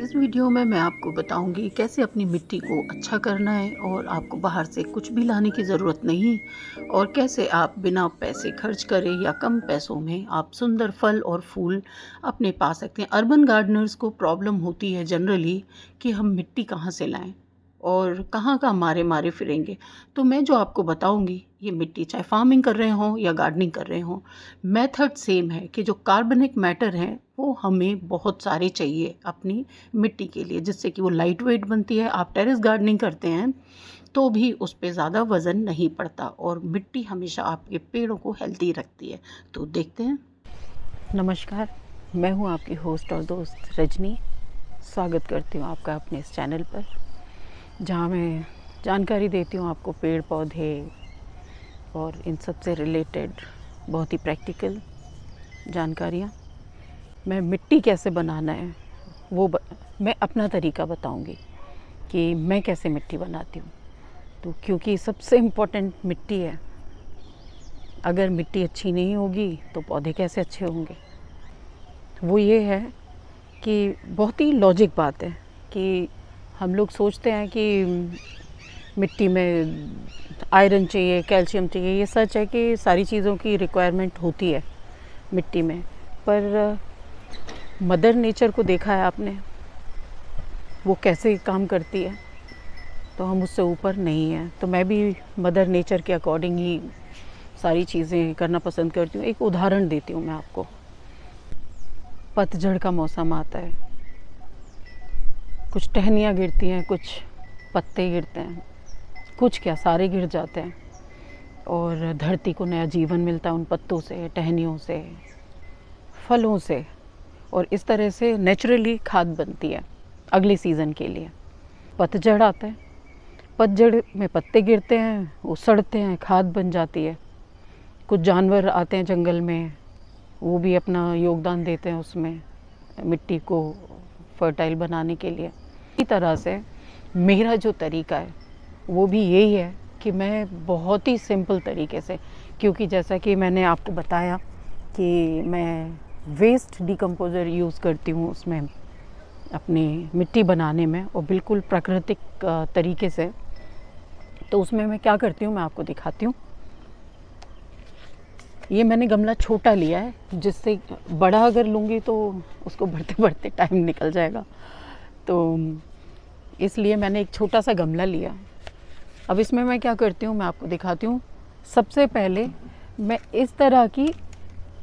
इस वीडियो में मैं आपको बताऊंगी कैसे अपनी मिट्टी को अच्छा करना है और आपको बाहर से कुछ भी लाने की ज़रूरत नहीं और कैसे आप बिना पैसे खर्च करें या कम पैसों में आप सुंदर फल और फूल अपने पा सकते हैं। अर्बन गार्डनर्स को प्रॉब्लम होती है जनरली कि हम मिट्टी कहाँ से लाएं और कहाँ कहाँ मारे मारे फिरेंगे। तो मैं जो आपको बताऊंगी ये मिट्टी, चाहे फार्मिंग कर रहे हों या गार्डनिंग कर रहे हों, मेथड सेम है कि जो कार्बनिक मैटर है वो हमें बहुत सारे चाहिए अपनी मिट्टी के लिए, जिससे कि वो लाइट वेट बनती है। आप टेरेस गार्डनिंग करते हैं तो भी उस पर ज़्यादा वज़न नहीं पड़ता और मिट्टी हमेशा आपके पेड़ों को हेल्दी रखती है। तो देखते हैं। नमस्कार, मैं हूँ आपकी होस्ट और दोस्त रजनी। स्वागत करती हूँ आपका अपने इस चैनल पर, जहाँ मैं जानकारी देती हूँ आपको पेड़ पौधे और इन सब से रिलेटेड बहुत ही प्रैक्टिकल जानकारियाँ। मैं मिट्टी कैसे बनाना है वो मैं अपना तरीका बताऊंगी कि मैं कैसे मिट्टी बनाती हूँ। तो क्योंकि सबसे इम्पोर्टेंट मिट्टी है, अगर मिट्टी अच्छी नहीं होगी तो पौधे कैसे अच्छे होंगे। वो ये है कि बहुत ही लॉजिक बात है कि हम लोग सोचते हैं कि मिट्टी में आयरन चाहिए, कैल्शियम चाहिए। ये सच है कि सारी चीज़ों की रिक्वायरमेंट होती है मिट्टी में, पर मदर नेचर को देखा है आपने, वो कैसे काम करती है। तो हम उससे ऊपर नहीं हैं। तो मैं भी मदर नेचर के अकॉर्डिंग ही सारी चीज़ें करना पसंद करती हूँ। एक उदाहरण देती हूँ मैं आपको। पतझड़ का मौसम आता है, कुछ टहनियाँ गिरती हैं, कुछ पत्ते गिरते हैं, कुछ क्या सारे गिर जाते हैं और धरती को नया जीवन मिलता है उन पत्तों से, टहनियों से, फलों से, और इस तरह से नेचुरली खाद बनती है अगले सीज़न के लिए। पतझड़ आता है, पतझड़ में पत्ते गिरते हैं, वो सड़ते हैं, खाद बन जाती है। कुछ जानवर आते हैं जंगल में, वो भी अपना योगदान देते हैं उसमें, मिट्टी को फर्टाइल बनाने के लिए। इसी तरह से मेरा जो तरीका है वो भी यही है कि मैं बहुत ही सिंपल तरीके से, क्योंकि जैसा कि मैंने आपको बताया कि मैं वेस्ट डिकम्पोज़र यूज़ करती हूँ उसमें अपनी मिट्टी बनाने में, और बिल्कुल प्राकृतिक तरीके से। तो उसमें मैं क्या करती हूँ मैं आपको दिखाती हूँ। ये मैंने गमला छोटा लिया है, जिससे बड़ा अगर लूँगी तो उसको बढ़ते बढ़ते टाइम निकल जाएगा, तो इसलिए मैंने एक छोटा सा गमला लिया। अब इसमें मैं क्या करती हूँ मैं आपको दिखाती हूँ। सबसे पहले मैं इस तरह की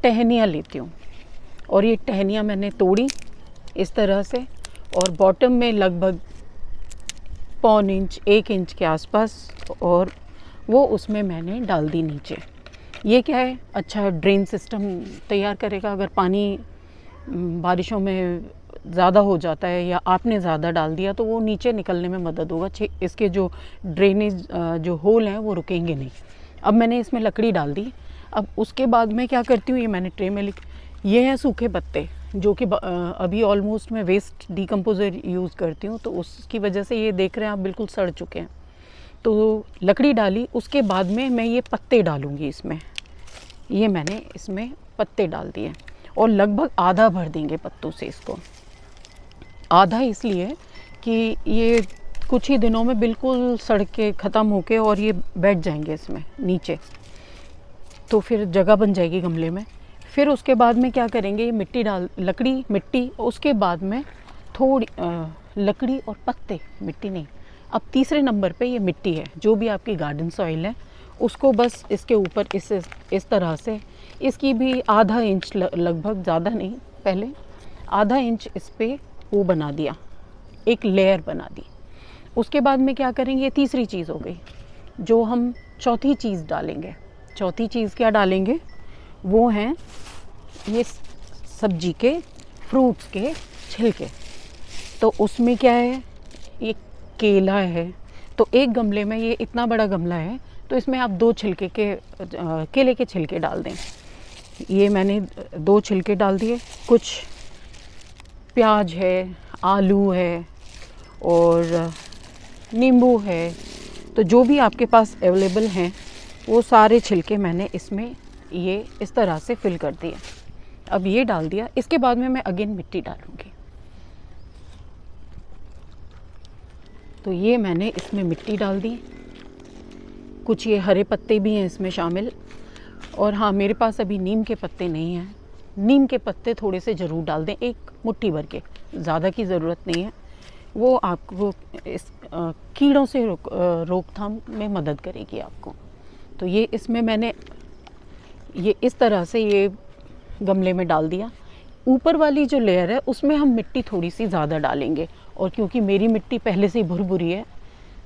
टहनियाँ लेती हूँ, और ये टहनियाँ मैंने तोड़ी इस तरह से, और बॉटम में लगभग 0.25 इंच 1 इंच के आसपास, और वो उसमें मैंने डाल दी नीचे। ये क्या है, अच्छा ड्रेन सिस्टम तैयार करेगा। अगर पानी बारिशों में ज़्यादा हो जाता है या आपने ज़्यादा डाल दिया तो वो नीचे निकलने में मदद होगा। इसके जो ड्रेनेज जो होल हैं वो रुकेंगे नहीं। अब मैंने इसमें लकड़ी डाल दी। अब उसके बाद मैं क्या करती हूँ, ये मैंने ट्रे में ये हैं सूखे पत्ते, जो कि अभी ऑलमोस्ट मैं वेस्ट डिकम्पोज़र यूज़ करती हूँ, तो उसकी वजह से ये देख रहे हैं आप बिल्कुल सड़ चुके हैं। तो लकड़ी डाली, उसके बाद में मैं ये पत्ते डालूँगी इसमें। ये मैंने इसमें पत्ते डाल दिए और लगभग आधा भर देंगे पत्तों से इसको। आधा इसलिए कि ये कुछ ही दिनों में बिल्कुल सड़ के ख़त्म होके और ये बैठ जाएंगे इसमें नीचे, तो फिर जगह बन जाएगी गमले में। फिर उसके बाद में क्या करेंगे, ये मिट्टी लकड़ी मिट्टी, उसके बाद में थोड़ी लकड़ी और पत्ते, मिट्टी नहीं। अब तीसरे नंबर पे ये मिट्टी है, जो भी आपकी गार्डन सॉइल है उसको बस इसके ऊपर इस तरह से, इसकी भी आधा इंच लगभग, ज़्यादा नहीं, पहले आधा इंच इस पर वो बना दिया, एक लेयर बना दी। उसके बाद में क्या करेंगे, ये तीसरी चीज़ हो गई। जो हम चौथी चीज़ डालेंगे, चौथी चीज़ क्या डालेंगे, वो हैं ये सब्जी के, फ्रूट्स के छिलके। तो उसमें क्या है, ये केला है। तो एक गमले में, ये इतना बड़ा गमला है तो इसमें आप 2 छिलके के केले के छिलके डाल दें। ये मैंने 2 छिलके डाल दिए। कुछ प्याज है, आलू है और नींबू है, तो जो भी आपके पास अवेलेबल हैं वो सारे छिलके मैंने इसमें ये इस तरह से फिल कर दिया। अब ये डाल दिया। इसके बाद में मैं अगेन मिट्टी डालूँगी। तो ये मैंने इसमें मिट्टी डाल दी, कुछ ये हरे पत्ते भी हैं इसमें शामिल, और हाँ मेरे पास अभी नीम के पत्ते नहीं हैं। नीम के पत्ते थोड़े से ज़रूर डाल दें, एक मुट्ठी भर के, ज़्यादा की ज़रूरत नहीं है। वो आपको इस कीड़ों से रोकथाम में मदद करेगी आपको। तो ये इसमें मैंने ये इस तरह से ये गमले में डाल दिया। ऊपर वाली जो लेयर है उसमें हम मिट्टी थोड़ी सी ज़्यादा डालेंगे, और क्योंकि मेरी मिट्टी पहले से ही भुरभुरी है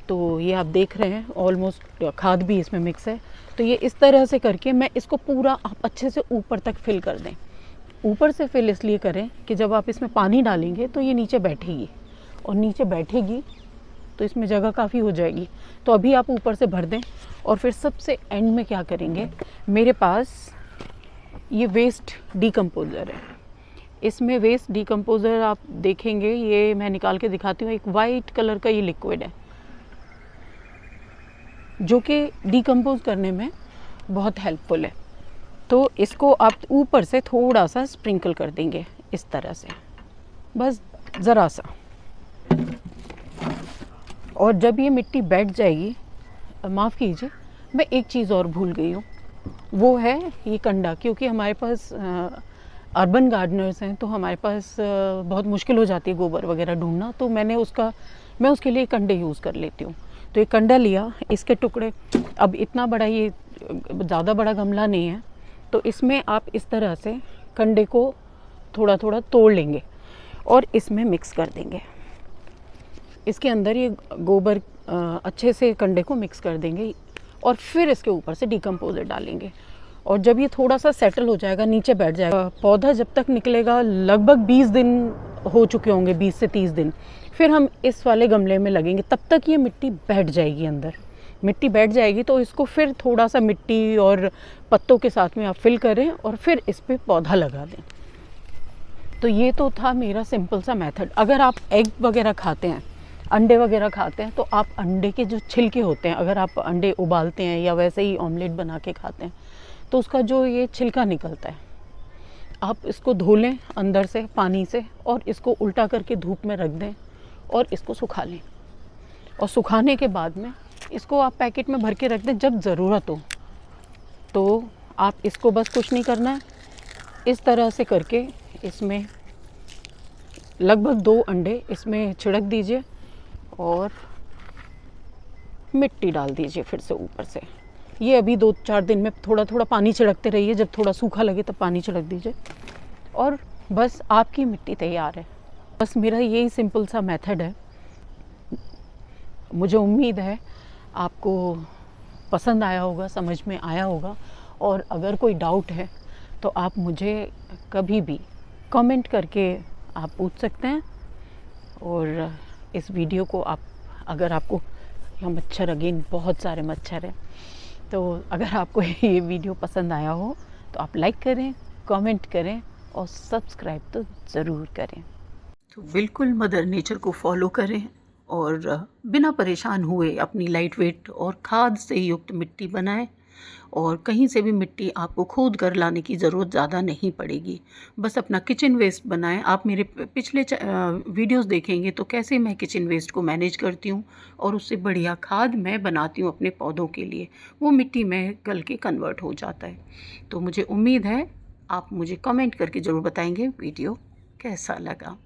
तो ये आप देख रहे हैं ऑलमोस्ट खाद भी इसमें मिक्स है। तो ये इस तरह से करके मैं इसको पूरा आप अच्छे से ऊपर तक फिल कर दें। ऊपर से फिल इसलिए करें कि जब आप इसमें पानी डालेंगे तो ये नीचे बैठेगी, और नीचे बैठेगी तो इसमें जगह काफ़ी हो जाएगी। तो अभी आप ऊपर से भर दें, और फिर सबसे एंड में क्या करेंगे, मेरे पास ये वेस्ट डिकम्पोज़र है। इसमें वेस्ट डिकम्पोज़र आप देखेंगे, ये मैं निकाल के दिखाती हूँ, एक वाइट कलर का ये लिक्विड है जो कि डिकम्पोज करने में बहुत हेल्पफुल है। तो इसको आप ऊपर से थोड़ा सा स्प्रिंकल कर देंगे इस तरह से, बस ज़रा सा। और जब ये मिट्टी बैठ जाएगी, माफ़ कीजिए मैं एक चीज़ और भूल गई हूँ, वो है ये कंडा। क्योंकि हमारे पास अर्बन गार्डनर्स हैं तो हमारे पास बहुत मुश्किल हो जाती है गोबर वगैरह ढूंढना, तो मैं उसके लिए कंडे यूज़ कर लेती हूँ। तो ये कंडा लिया, इसके टुकड़े, अब इतना बड़ा ये ज़्यादा बड़ा गमला नहीं है, तो इसमें आप इस तरह से कंडे को थोड़ा थोड़ा तोड़ लेंगे और इसमें मिक्स कर देंगे। इसके अंदर ये गोबर अच्छे से कंडे को मिक्स कर देंगे, और फिर इसके ऊपर से डिकम्पोज़र डालेंगे। और जब ये थोड़ा सा सेटल हो जाएगा, नीचे बैठ जाएगा, पौधा जब तक निकलेगा लगभग 20 दिन हो चुके होंगे, 20 से 30 दिन, फिर हम इस वाले गमले में लगेंगे। तब तक ये मिट्टी बैठ जाएगी, अंदर मिट्टी बैठ जाएगी। तो इसको फिर थोड़ा सा मिट्टी और पत्तों के साथ में आप फिल करें और फिर इस पर पौधा लगा दें। तो ये तो था मेरा सिंपल सा मेथड। अगर आप एग वगैरह खाते हैं, अंडे वगैरह खाते हैं, तो आप अंडे के जो छिलके होते हैं, अगर आप अंडे उबालते हैं या वैसे ही ऑमलेट बना के खाते हैं, तो उसका जो ये छिलका निकलता है, आप इसको धो लें अंदर से पानी से, और इसको उल्टा करके धूप में रख दें और इसको सुखा लें। और सुखाने के बाद में इसको आप पैकेट में भर के रख दें। जब ज़रूरत हो तो आप इसको बस कुछ नहीं करना है, इस तरह से करके इसमें लगभग 2 अंडे इसमें छिड़क दीजिए और मिट्टी डाल दीजिए फिर से ऊपर से। ये अभी 2-4 दिन में थोड़ा थोड़ा पानी छिड़कते रहिए, जब थोड़ा सूखा लगे तब पानी छिड़क दीजिए, और बस आपकी मिट्टी तैयार है। बस मेरा यही सिंपल सा मेथड है। मुझे उम्मीद है आपको पसंद आया होगा, समझ में आया होगा। और अगर कोई डाउट है तो आप मुझे कभी भी कमेंट करके आप पूछ सकते हैं। और इस वीडियो को आप, अगर आपको, यहाँ मच्छर, अगेन बहुत सारे मच्छर हैं, तो अगर आपको ये वीडियो पसंद आया हो तो आप लाइक करें, कमेंट करें और सब्सक्राइब तो ज़रूर करें। तो बिल्कुल मदर नेचर को फॉलो करें और बिना परेशान हुए अपनी लाइट वेट और खाद से युक्त मिट्टी बनाएं। और कहीं से भी मिट्टी आपको खोद कर लाने की ज़रूरत ज़्यादा नहीं पड़ेगी। बस अपना किचन वेस्ट बनाएं। आप मेरे पिछले वीडियोस देखेंगे तो कैसे मैं किचन वेस्ट को मैनेज करती हूँ और उससे बढ़िया खाद मैं बनाती हूँ अपने पौधों के लिए। वो मिट्टी में गल के कन्वर्ट हो जाता है। तो मुझे उम्मीद है आप मुझे कमेंट करके ज़रूर बताएंगे वीडियो कैसा लगा।